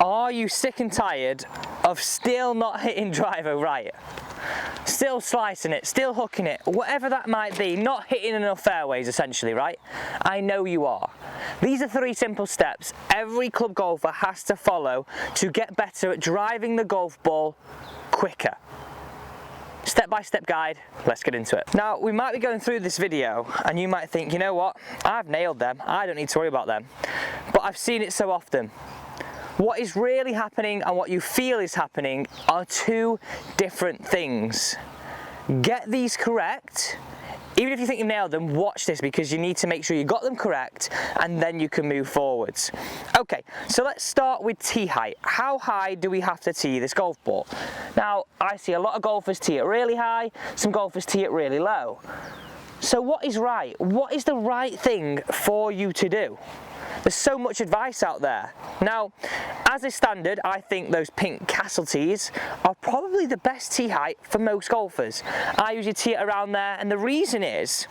Are you sick and tired of still not hitting driver right? Still slicing it, still hooking it, whatever that might be, not hitting enough fairways essentially, right? I know you are. These are 3 simple steps every club golfer has to follow to get better at driving the golf ball quicker. Step-by-step guide, let's get into it. Now, we might be going through this video and you might think, you know what, I've nailed them, I don't need to worry about them. But I've seen it so often. What is really happening and what you feel is happening are 2 different things. Get these correct. Even if you think you've nailed them, watch this because you need to make sure you got them correct and then you can move forwards. Okay, so let's start with tee height. How high do we have to tee this golf ball? Now, I see a lot of golfers tee it really high, some golfers tee it really low. So what is right? What is the right thing for you to do? There's so much advice out there. Now, as a standard, I think those pink castle tees are probably the best tee height for most golfers. I usually tee it around there, and the reason is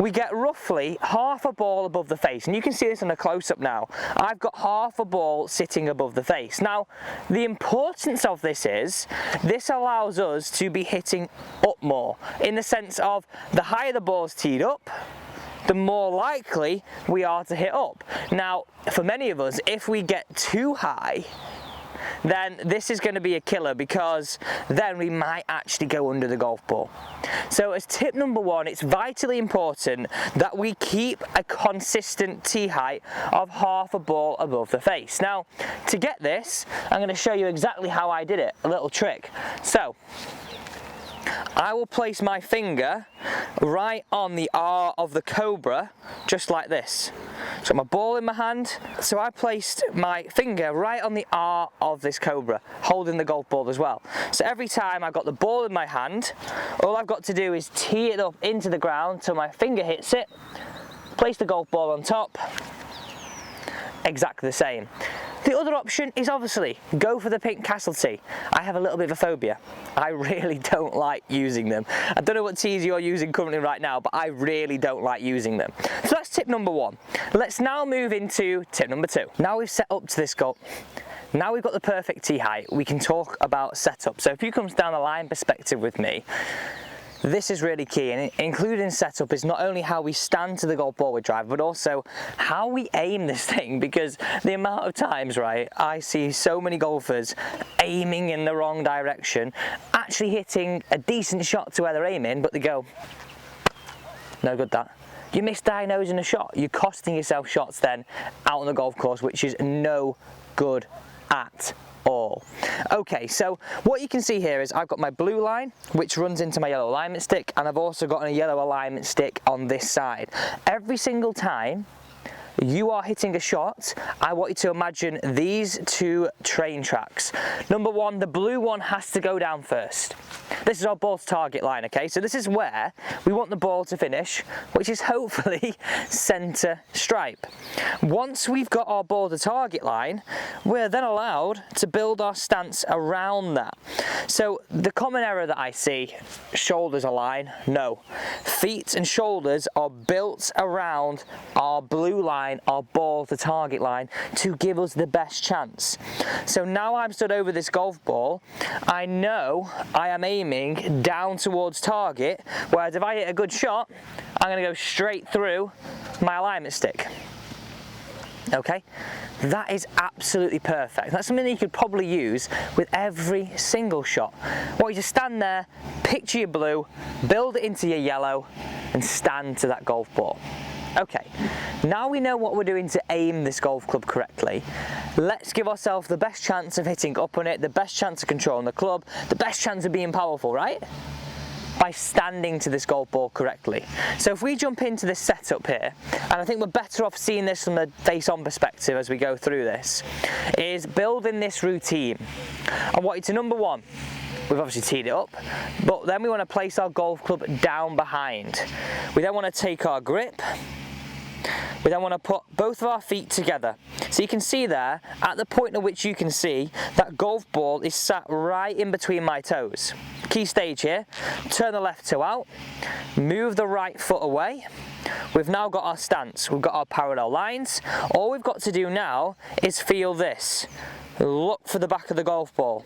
we get roughly half a ball above the face, and you can see this in a close-up now. I've got half a ball sitting above the face. Now, the importance of this is this allows us to be hitting up more, in the sense of the higher the ball's teed up, the more likely we are to hit up. Now, for many of us, if we get too high, then this is going to be a killer because then we might actually go under the golf ball. So as tip number 1, it's vitally important that we keep a consistent tee height of half a ball above the face. Now, to get this, I'm going to show you exactly how I did it, a little trick. So, I will place my finger right on the R of the cobra, just like this. So my ball in my hand, so I placed my finger right on the R of this cobra, holding the golf ball as well. So every time I've got the ball in my hand, all I've got to do is tee it up into the ground till my finger hits it, place the golf ball on top, exactly the same. The other option is obviously go for the pink castle tee. I have a little bit of a phobia. I really don't like using them. I don't know what tees you're using currently right now, but I really don't like using them. So that's tip number 1. Let's now move into tip number 2. Now we've set up to this goal. Now we've got the perfect tee height, we can talk about setup. So if you come down the line perspective with me, this is really key, and including setup is not only how we stand to the golf ball with drive, but also how we aim this thing, because the amount of times, right, I see so many golfers aiming in the wrong direction, actually hitting a decent shot to where they're aiming, but they go, no good that. You're misdiagnosing a shot. You're costing yourself shots then out on the golf course, which is no good at all. Okay, so what you can see here is I've got my blue line which runs into my yellow alignment stick, and I've also got a yellow alignment stick on this side. Every single time you are hitting a shot, I want you to imagine these 2 train tracks. Number 1, the blue one has to go down first. This is our ball to target line, okay? So this is where we want the ball to finish, which is hopefully center stripe. Once we've got our ball to target line, we're then allowed to build our stance around that. So the common error that I see, shoulders align, no. Feet and shoulders are built around our blue line, our ball to target line, to give us the best chance. So now I'm stood over this golf ball, I know I am aiming down towards target, whereas if I hit a good shot, I'm going to go straight through my alignment stick. Okay, that is absolutely perfect. That's something that you could probably use with every single shot. Well, you just stand there, picture your blue, build it into your yellow, and stand to that golf ball. Okay, now we know what we're doing to aim this golf club correctly. Let's give ourselves the best chance of hitting up on it, the best chance of controlling the club, the best chance of being powerful, right? By standing to this golf ball correctly. So if we jump into this setup here, and I think we're better off seeing this from a face-on perspective as we go through this, is building this routine. I want you to, number 1, we've obviously teed it up, but then we want to place our golf club down behind. We then want to take our grip, we then want to put both of our feet together. So you can see there, at the point at which you can see, that golf ball is sat right in between my toes. Key stage here, turn the left toe out, move the right foot away, we've now got our stance, we've got our parallel lines. All we've got to do now is feel this. Look for the back of the golf ball.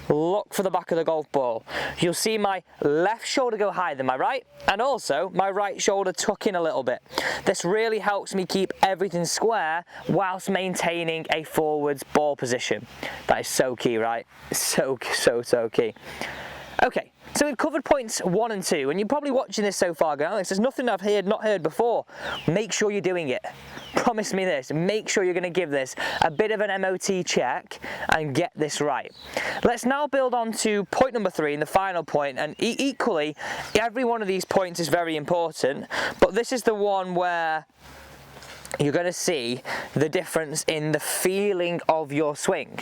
Look for the back of the golf ball. You'll see my left shoulder go higher than my right, and also my right shoulder tuck in a little bit. This really helps me keep everything square whilst maintaining a forwards ball position. That is so key, right? So key. Okay, so we've covered points 1 and 2, and you're probably watching this so far going, Alex, there's nothing I've not heard before. Make sure you're doing it. Promise me this. Make sure you're going to give this a bit of an MOT check and get this right. Let's now build on to point number 3 and the final point, and equally, every one of these points is very important, but this is the one where you're going to see the difference in the feeling of your swing.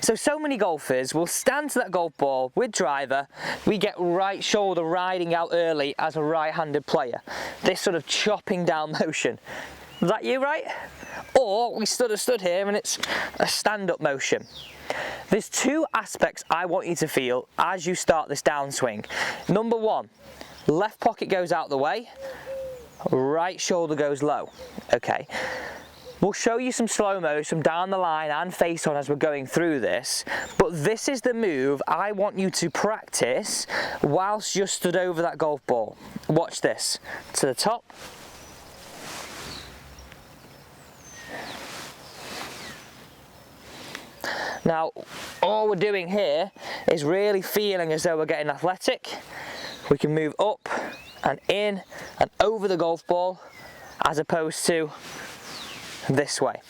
So many golfers will stand to that golf ball with driver, we get right shoulder riding out early as a right-handed player. This sort of chopping down motion. Was that you, right? Or we stood here and it's a stand-up motion. There's 2 aspects I want you to feel as you start this downswing. Number 1, left pocket goes out the way, right shoulder goes low. Okay, we'll show you some slow-mo, some down the line and face on as we're going through this, but this is the move I want you to practice whilst you're stood over that golf ball. Watch this. To the top. Now, all we're doing here is really feeling as though we're getting athletic. We can move up and in and over the golf ball as opposed to this way.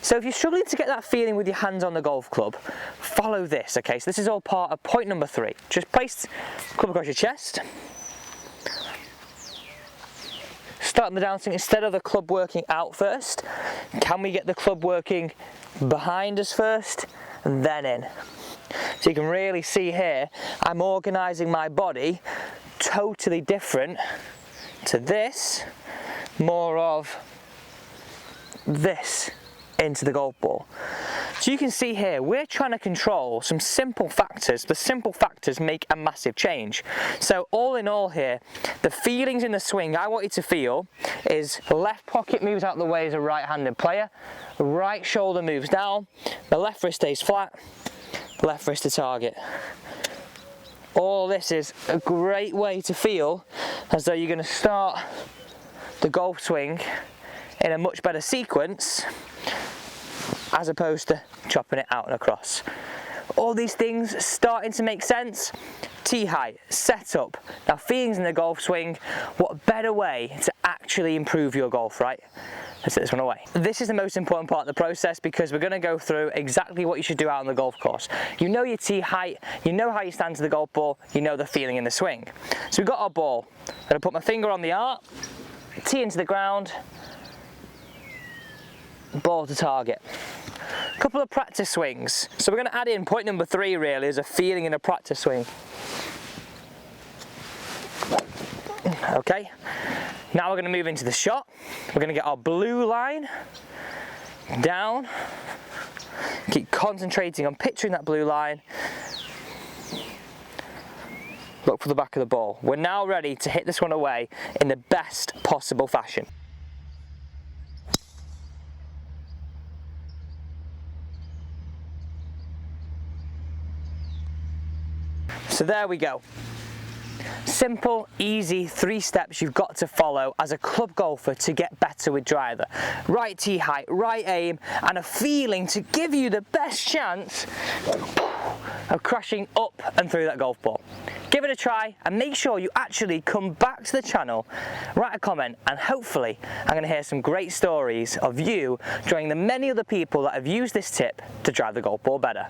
So if you're struggling to get that feeling with your hands on the golf club, follow this, okay? So this is all part of point number 3. Just place the club across your chest. Starting the downswing, instead of the club working out first, can we get the club working behind us first and then in? So you can really see here, I'm organising my body totally different to this, more of this into the golf ball. So you can see here, we're trying to control some simple factors. The simple factors make a massive change. So all in all here, the feelings in the swing I want you to feel is left pocket moves out the way as a right-handed player, right shoulder moves down, the left wrist stays flat, left wrist to target. All this is a great way to feel as though you're going to start the golf swing in a much better sequence as opposed to chopping it out and across. All these things starting to make sense. Tee height, setup, now feelings in the golf swing. What better way to actually improve your golf, right? Let's set this one away. This is the most important part of the process because we're going to go through exactly what you should do out on the golf course. You know your tee height, you know how you stand to the golf ball, you know the feeling in the swing. So we've got our ball. I'm going to put my finger on the art, tee into the ground, ball to target. A couple of practice swings. So we're going to add in point number 3 really as a feeling in a practice swing. Okay, now we're going to move into the shot. We're going to get our blue line down. Keep concentrating on picturing that blue line. Look for the back of the ball. We're now ready to hit this one away in the best possible fashion. So there we go. Simple, easy 3 steps you've got to follow as a club golfer to get better with driver. Right tee height, right aim, and a feeling to give you the best chance of crashing up and through that golf ball. Give it a try and make sure you actually come back to the channel, write a comment, and hopefully I'm going to hear some great stories of you joining the many other people that have used this tip to drive the golf ball better.